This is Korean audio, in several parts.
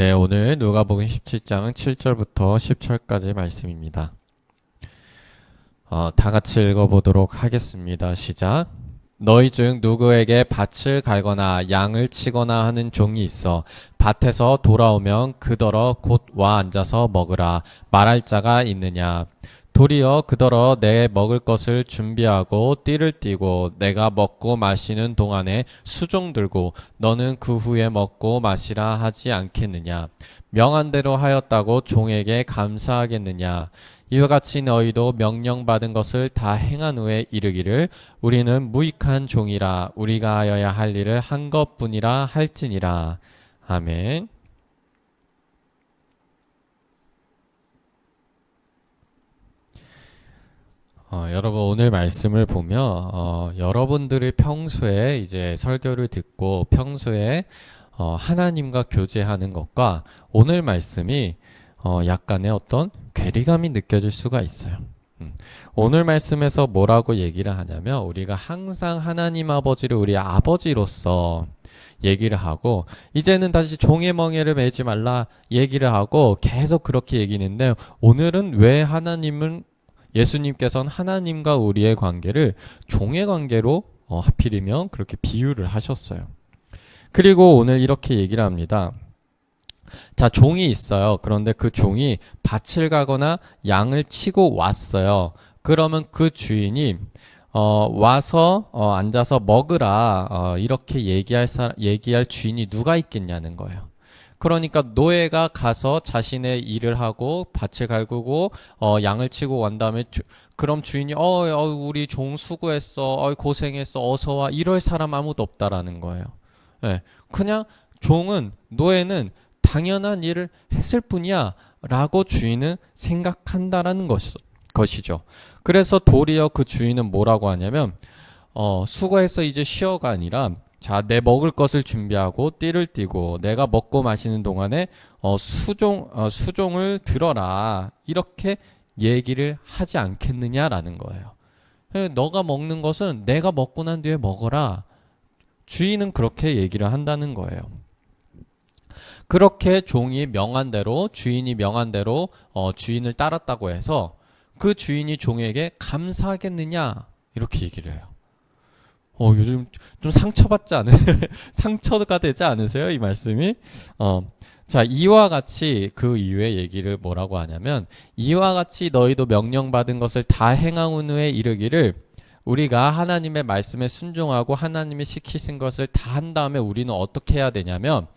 네, 오늘 누가복음 17장 7절부터 10절까지 말씀입니다. 다 같이 읽어보도록 하겠습니다. 시작. 너희 중 누구에게 밭을 갈거나 양을 치거나 하는 종이 있어 밭에서 돌아오면 그더러 곧 와 앉아서 먹으라 말할 자가 있느냐. 도리어 그더러 내 먹을 것을 준비하고 띠를 띠고 내가 먹고 마시는 동안에 수종 들고 너는 그 후에 먹고 마시라 하지 않겠느냐. 명한 대로 하였다고 종에게 감사하겠느냐. 이와 같이 너희도 명령받은 것을 다 행한 후에 이르기를 우리는 무익한 종이라 우리가 하여야 할 일을 한 것뿐이라 할지니라. 아멘. 여러분 오늘 말씀을 보면 여러분들이 평소에 이제 설교를 듣고 평소에 하나님과 교제하는 것과 오늘 말씀이 약간의 어떤 괴리감이 느껴질 수가 있어요. 오늘 말씀에서 뭐라고 얘기를 하냐면 우리가 항상 하나님 아버지를 우리 아버지로서 얘기를 하고 이제는 다시 종의 멍에를 매지 말라 얘기를 하고 계속 그렇게 얘기했는데 오늘은 왜 예수님께서는 하나님과 우리의 관계를 종의 관계로 하필이면 그렇게 비유를 하셨어요. 그리고 오늘 이렇게 얘기를 합니다. 자, 종이 있어요. 그런데 그 종이 밭을 가거나 양을 치고 왔어요. 그러면 그 주인이 와서 앉아서 먹으라 이렇게 얘기할 주인이 누가 있겠냐는 거예요. 그러니까 노예가 가서 자신의 일을 하고 밭을 갈구고 양을 치고 온 다음에 그럼 주인이 우리 종 수고했어, 고생했어, 어서 와 이럴 사람 아무도 없다라는 거예요. 네, 그냥 노예는 당연한 일을 했을 뿐이야 라고 주인은 생각한다라는 것이죠. 그래서 도리어 그 주인은 뭐라고 하냐면 수고해서 이제 쉬어가 아니라 자, 내 먹을 것을 준비하고 띠를 띠고 내가 먹고 마시는 동안에 수종을 들어라 이렇게 얘기를 하지 않겠느냐라는 거예요. 너가 먹는 것은 내가 먹고 난 뒤에 먹어라. 주인은 그렇게 얘기를 한다는 거예요. 그렇게 주인이 명한 대로 주인을 따랐다고 해서 그 주인이 종에게 감사하겠느냐 이렇게 얘기를 해요. 요즘 좀 상처가 되지 않으세요? 이 말씀이? 자, 이와 같이 그 이후에 얘기를 뭐라고 하냐면 이와 같이 너희도 명령받은 것을 다 행한 후에 이르기를 우리가 하나님의 말씀에 순종하고 하나님이 시키신 것을 다 한 다음에 우리는 어떻게 해야 되냐면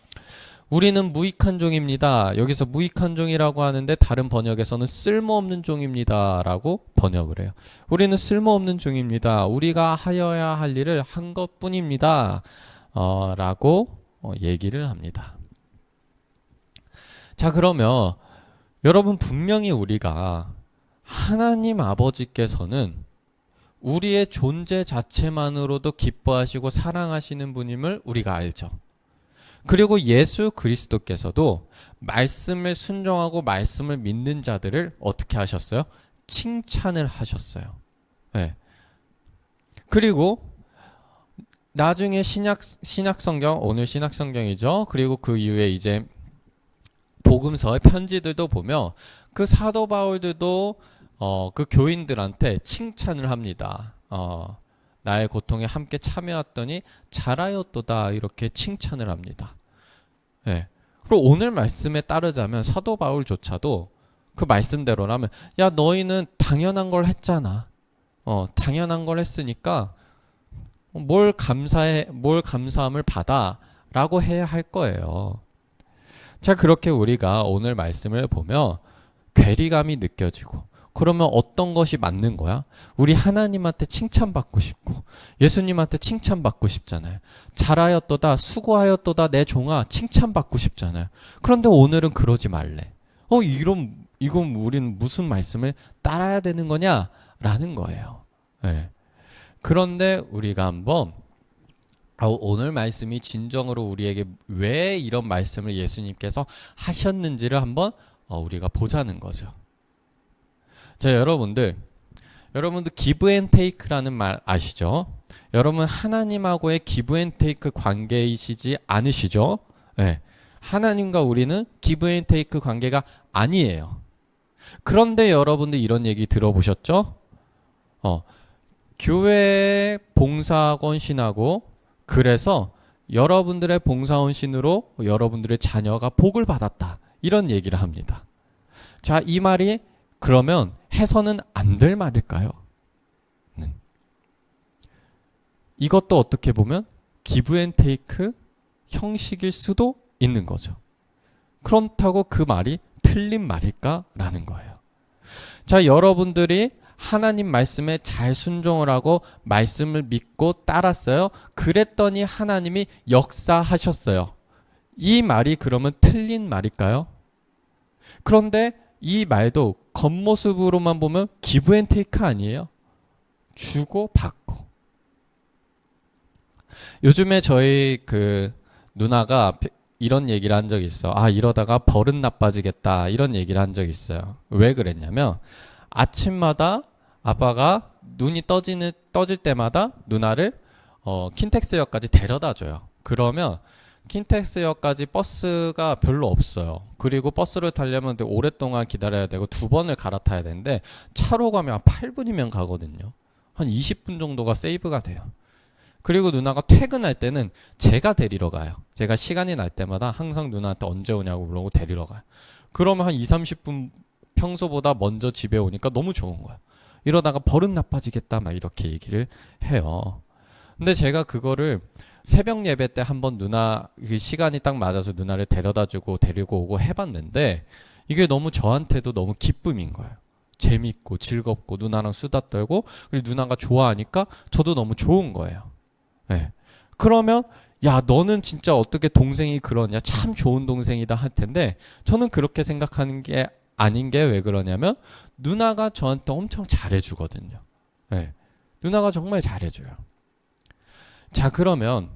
우리는 무익한 종입니다. 여기서 무익한 종이라고 하는데 다른 번역에서는 쓸모없는 종입니다 라고 번역을 해요. 우리는 쓸모없는 종입니다. 우리가 하여야 할 일을 한 것뿐입니다 라고 얘기를 합니다. 자, 그러면 여러분 분명히 우리가 하나님 아버지께서는 우리의 존재 자체만으로도 기뻐하시고 사랑하시는 분임을 우리가 알죠. 그리고 예수 그리스도께서도 말씀을 순종하고 말씀을 믿는 자들을 어떻게 하셨어요? 칭찬을 하셨어요. 네. 그리고 나중에 신약성경, 오늘 신약성경이죠. 그리고 그 이후에 이제 복음서의 편지들도 보면 그 사도 바울들도 그 교인들한테 칭찬을 합니다. 나의 고통에 함께 참여했더니 잘하였도다 이렇게 칭찬을 합니다. 네. 그리고 오늘 말씀에 따르자면 사도 바울조차도 그 말씀대로라면 야 너희는 당연한 걸 했잖아. 당연한 걸 했으니까 뭘 감사함을 받아 라고 해야 할 거예요. 자, 그렇게 우리가 오늘 말씀을 보면 괴리감이 느껴지고 그러면 어떤 것이 맞는 거야? 우리 하나님한테 칭찬받고 싶고 예수님한테 칭찬받고 싶잖아요. 잘하였도다 수고하였도다 내 종아 칭찬받고 싶잖아요. 그런데 오늘은 그러지 말래. 이건 우리는 무슨 말씀을 따라야 되는 거냐? 라는 거예요. 네. 그런데 우리가 한번 오늘 말씀이 진정으로 우리에게 왜 이런 말씀을 예수님께서 하셨는지를 한번 우리가 보자는 거죠. 자, 여러분들 기브 앤 테이크라는 말 아시죠? 여러분 하나님하고의 기브 앤 테이크 관계이시지 않으시죠? 네. 하나님과 우리는 기브 앤 테이크 관계가 아니에요. 그런데 여러분들 이런 얘기 들어보셨죠? 교회 봉사학원 신하고 그래서 여러분들의 봉사원 신으로 여러분들의 자녀가 복을 받았다. 이런 얘기를 합니다. 자, 이 말이 그러면 해서는 안 될 말일까요? 이것도 어떻게 보면 기브 앤 테이크 형식일 수도 있는 거죠. 그렇다고 그 말이 틀린 말일까라는 거예요. 자, 여러분들이 하나님 말씀에 잘 순종을 하고 말씀을 믿고 따랐어요. 그랬더니 하나님이 역사하셨어요. 이 말이 그러면 틀린 말일까요? 그런데 이 말도 겉모습으로만 보면 기브 앤 테이크 아니에요? 주고 받고. 요즘에 저희 누나가 이런 얘기를 한 적이 있어. 아, 이러다가 버릇 나빠지겠다. 이런 얘기를 한 적이 있어요. 왜 그랬냐면 아침마다 아빠가 눈이 떠질 때마다 누나를 킨텍스역까지 데려다 줘요. 그러면 킨텍스역까지 버스가 별로 없어요. 그리고 버스를 타려면 오랫동안 기다려야 되고 2번을 갈아타야 되는데 차로 가면 한 8분이면 가거든요. 한 20분 정도가 세이브가 돼요. 그리고 누나가 퇴근할 때는 제가 데리러 가요. 제가 시간이 날 때마다 항상 누나한테 언제 오냐고 물어보고 데리러 가요. 그러면 한 20-30분 평소보다 먼저 집에 오니까 너무 좋은 거예요. 이러다가 버릇 나빠지겠다 막 이렇게 얘기를 해요. 근데 제가 그거를 새벽 예배 때 한번 누나 그 시간이 딱 맞아서 누나를 데려다주고 데리고 오고 해봤는데 이게 너무 저한테도 너무 기쁨인 거예요. 재밌고 즐겁고 누나랑 수다 떨고 그리고 누나가 좋아하니까 저도 너무 좋은 거예요. 네. 그러면 야, 너는 진짜 어떻게 동생이 그러냐, 참 좋은 동생이다 할 텐데 저는 그렇게 생각하는 게 아닌 게 왜 그러냐면 누나가 저한테 엄청 잘해주거든요. 네. 누나가 정말 잘해줘요. 자, 그러면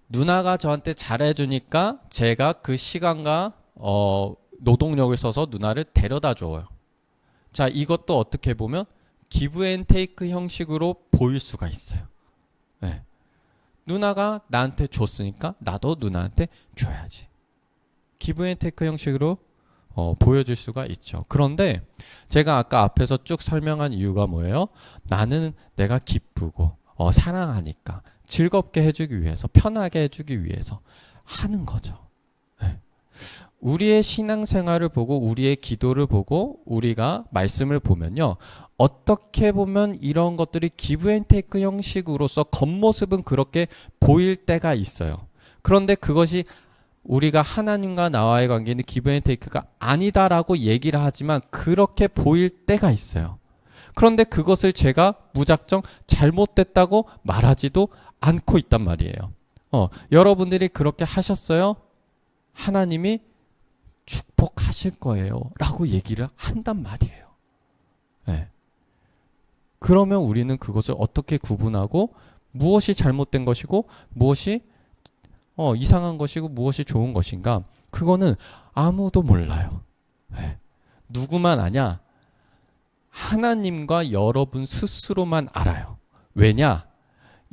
누나가 저한테 잘해주니까 제가 그 시간과 노동력을 써서 누나를 데려다 줘요. 자, 이것도 어떻게 보면 기브 앤 테이크 형식으로 보일 수가 있어요. 네. 누나가 나한테 줬으니까 나도 누나한테 줘야지. 기브 앤 테이크 형식으로 보여줄 수가 있죠. 그런데 제가 아까 앞에서 쭉 설명한 이유가 뭐예요? 나는 내가 기쁘고 사랑하니까 즐겁게 해주기 위해서, 편하게 해주기 위해서 하는 거죠. 네. 우리의 신앙생활을 보고 우리의 기도를 보고 우리가 말씀을 보면요, 어떻게 보면 이런 것들이 기브 앤 테이크 형식으로서 겉모습은 그렇게 보일 때가 있어요. 그런데 그것이 우리가 하나님과 나와의 관계는 기브 앤 테이크가 아니다라고 얘기를 하지만 그렇게 보일 때가 있어요. 그런데 그것을 제가 무작정 잘못됐다고 말하지도 않고 있단 말이에요. 여러분들이 그렇게 하셨어요? 하나님이 축복하실 거예요 라고 얘기를 한단 말이에요. 네. 그러면 우리는 그것을 어떻게 구분하고 무엇이 잘못된 것이고 무엇이 이상한 것이고 무엇이 좋은 것인가? 그거는 아무도 몰라요. 네. 누구만 아냐? 하나님과 여러분 스스로만 알아요. 왜냐?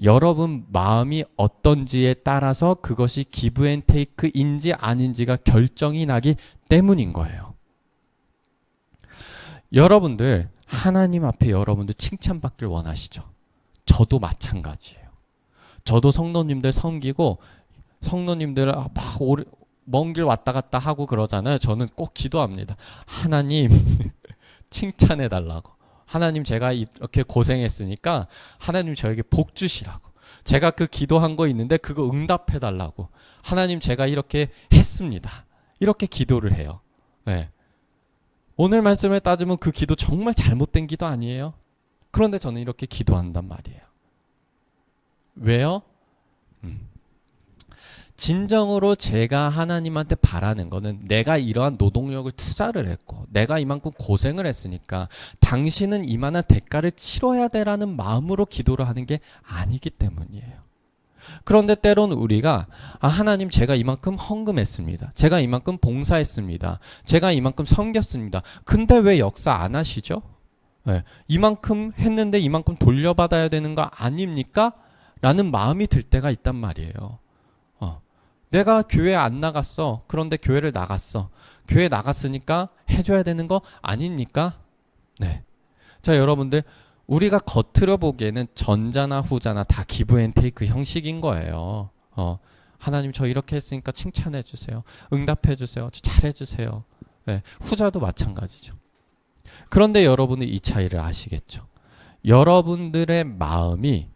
여러분 마음이 어떤지에 따라서 그것이 기브 앤 테이크인지 아닌지가 결정이 나기 때문인 거예요. 여러분들 하나님 앞에 여러분들 칭찬받길 원하시죠? 저도 마찬가지예요. 저도 성도님들 섬기고 성도님들 막 먼 길 왔다 갔다 하고 그러잖아요. 저는 꼭 기도합니다. 하나님 칭찬해 달라고. 하나님 제가 이렇게 고생했으니까 하나님 저에게 복 주시라고. 제가 그 기도한 거 있는데 그거 응답해 달라고. 하나님 제가 이렇게 했습니다. 이렇게 기도를 해요. 네. 오늘 말씀을 따지면 그 기도 정말 잘못된 기도 아니에요? 그런데 저는 이렇게 기도한단 말이에요. 왜요? 진정으로 제가 하나님한테 바라는 거는 내가 이러한 노동력을 투자를 했고 내가 이만큼 고생을 했으니까 당신은 이만한 대가를 치러야 되라는 마음으로 기도를 하는 게 아니기 때문이에요. 그런데 때로는 우리가 하나님 제가 이만큼 헌금했습니다. 제가 이만큼 봉사했습니다. 제가 이만큼 섬겼습니다. 근데 왜 역사 안 하시죠? 네, 이만큼 했는데 이만큼 돌려받아야 되는 거 아닙니까? 라는 마음이 들 때가 있단 말이에요. 내가 교회 안 나갔어. 그런데 교회를 나갔어. 교회 나갔으니까 해줘야 되는 거 아닙니까? 네. 자, 여러분들, 우리가 겉으로 보기에는 전자나 후자나 다 기브 앤 테이크 형식인 거예요. 하나님 저 이렇게 했으니까 칭찬해 주세요. 응답해 주세요. 저 잘해 주세요. 네. 후자도 마찬가지죠. 그런데 여러분이 이 차이를 아시겠죠? 여러분들의 마음이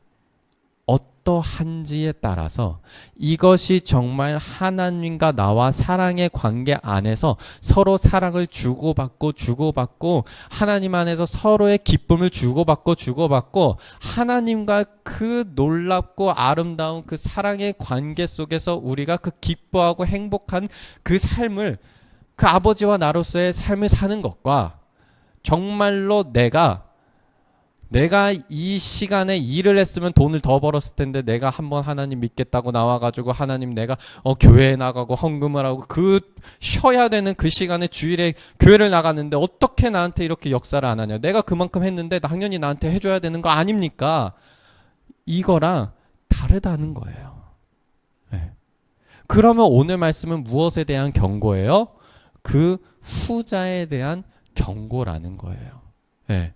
어떠한지에 따라서 이것이 정말 하나님과 나와 사랑의 관계 안에서 서로 사랑을 주고받고 하나님 안에서 서로의 기쁨을 주고받고 하나님과 그 놀랍고 아름다운 그 사랑의 관계 속에서 우리가 그 기뻐하고 행복한 그 삶을, 그 아버지와 나로서의 삶을 사는 것과 정말로 내가 이 시간에 일을 했으면 돈을 더 벌었을 텐데 내가 한번 하나님 믿겠다고 나와가지고 하나님 내가 교회에 나가고 헌금을 하고 그 쉬어야 되는 그 시간에 주일에 교회를 나갔는데 어떻게 나한테 이렇게 역사를 안 하냐. 내가 그만큼 했는데 당연히 나한테 해줘야 되는 거 아닙니까? 이거랑 다르다는 거예요. 네. 그러면 오늘 말씀은 무엇에 대한 경고예요? 그 후자에 대한 경고라는 거예요. 네.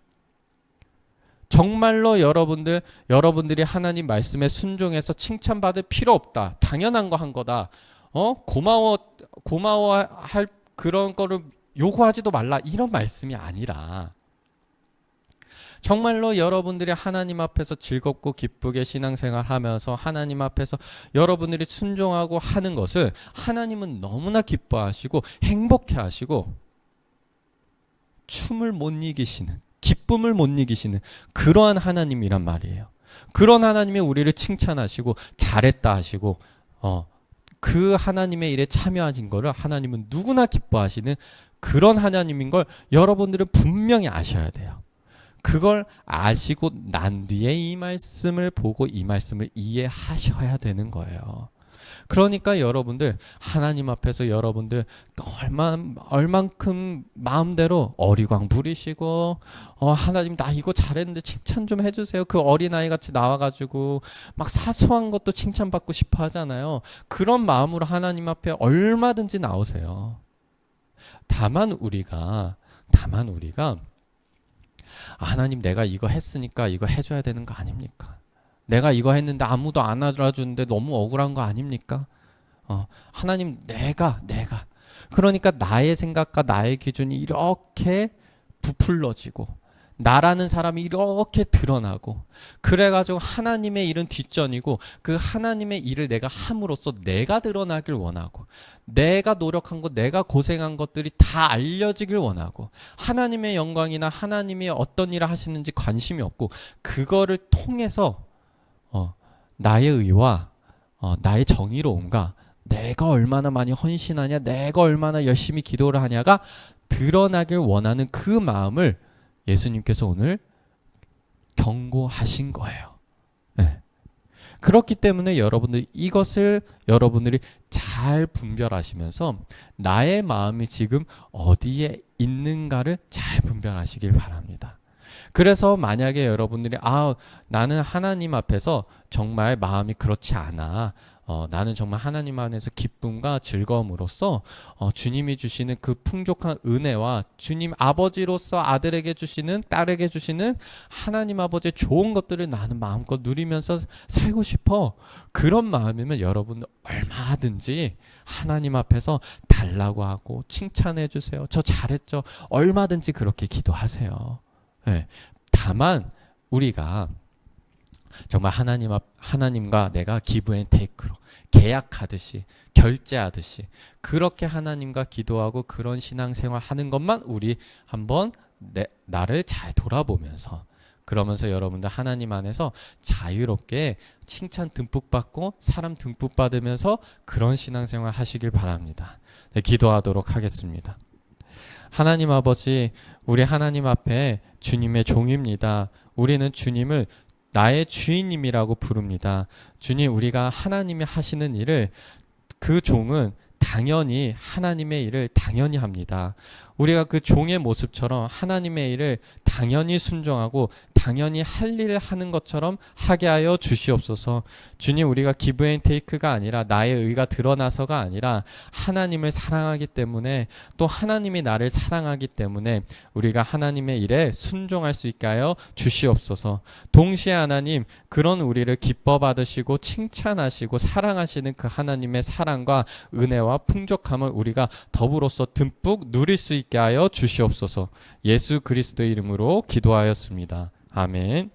정말로 여러분들이 하나님 말씀에 순종해서 칭찬받을 필요 없다. 당연한 거 한 거다. 고마워할 그런 거를 요구하지도 말라. 이런 말씀이 아니라 정말로 여러분들이 하나님 앞에서 즐겁고 기쁘게 신앙생활 하면서 하나님 앞에서 여러분들이 순종하고 하는 것을 하나님은 너무나 기뻐하시고 행복해 하시고 춤을 못 이기시는, 기쁨을 못 이기시는 그러한 하나님이란 말이에요. 그런 하나님이 우리를 칭찬하시고 잘했다 하시고 그 하나님의 일에 참여하신 거를 하나님은 누구나 기뻐하시는 그런 하나님인 걸 여러분들은 분명히 아셔야 돼요. 그걸 아시고 난 뒤에 이 말씀을 보고 이 말씀을 이해하셔야 되는 거예요. 그러니까 여러분들 하나님 앞에서 여러분들 얼만큼 마음대로 어리광 부리시고 하나님 나 이거 잘했는데 칭찬 좀 해주세요. 그 어린아이 같이 나와가지고 막 사소한 것도 칭찬받고 싶어 하잖아요. 그런 마음으로 하나님 앞에 얼마든지 나오세요. 다만 우리가 하나님 내가 이거 했으니까 이거 해줘야 되는 거 아닙니까? 내가 이거 했는데 아무도 안 알아주는데 너무 억울한 거 아닙니까? 하나님 내가 그러니까 나의 생각과 나의 기준이 이렇게 부풀러지고 나라는 사람이 이렇게 드러나고 그래가지고 하나님의 일은 뒷전이고 그 하나님의 일을 내가 함으로써 내가 드러나길 원하고 내가 노력한 것, 내가 고생한 것들이 다 알려지길 원하고 하나님의 영광이나 하나님이 어떤 일을 하시는지 관심이 없고 그거를 통해서 나의 의와 나의 정의로움과 내가 얼마나 많이 헌신하냐, 내가 얼마나 열심히 기도를 하냐가 드러나길 원하는 그 마음을 예수님께서 오늘 경고하신 거예요. 네. 그렇기 때문에 여러분들이 잘 분별하시면서 나의 마음이 지금 어디에 있는가를 잘 분별하시길 바랍니다. 그래서 만약에 여러분들이 나는 하나님 앞에서 정말 마음이 그렇지 않아. 나는 정말 하나님 안에서 기쁨과 즐거움으로써 주님이 주시는 그 풍족한 은혜와 주님 아버지로서 아들에게 주시는 딸에게 주시는 하나님 아버지의 좋은 것들을 나는 마음껏 누리면서 살고 싶어. 그런 마음이면 여러분 얼마든지 하나님 앞에서 달라고 하고 칭찬해 주세요. 저 잘했죠. 얼마든지 그렇게 기도하세요. 네. 다만 우리가 정말 하나님과 내가 기브 앤 테이크로 계약하듯이 결제하듯이 그렇게 하나님과 기도하고 그런 신앙생활 하는 것만 우리 한번 나를 잘 돌아보면서 그러면서 여러분들 하나님 안에서 자유롭게 칭찬 듬뿍 받고 사람 듬뿍 받으면서 그런 신앙생활 하시길 바랍니다. 네, 기도하도록 하겠습니다. 하나님 아버지, 우리 하나님 앞에 주님의 종입니다. 우리는 주님을 나의 주인님이라고 부릅니다. 주님, 우리가 하나님이 하시는 일을 그 종은 당연히 하나님의 일을 당연히 합니다. 우리가 그 종의 모습처럼 하나님의 일을 당연히 순종하고 당연히 할 일을 하는 것처럼 하게 하여 주시옵소서. 주님, 우리가 기브 앤 테이크가 아니라 나의 의가 드러나서가 아니라 하나님을 사랑하기 때문에, 또 하나님이 나를 사랑하기 때문에 우리가 하나님의 일에 순종할 수 있게 하여 주시옵소서. 동시에 하나님, 그런 우리를 기뻐 받으시고 칭찬하시고 사랑하시는 그 하나님의 사랑과 은혜와 풍족함을 우리가 더불어서 듬뿍 누릴 수 있게 하여 주시옵소서. 예수 그리스도의 이름으로 기도하였습니다. 아멘.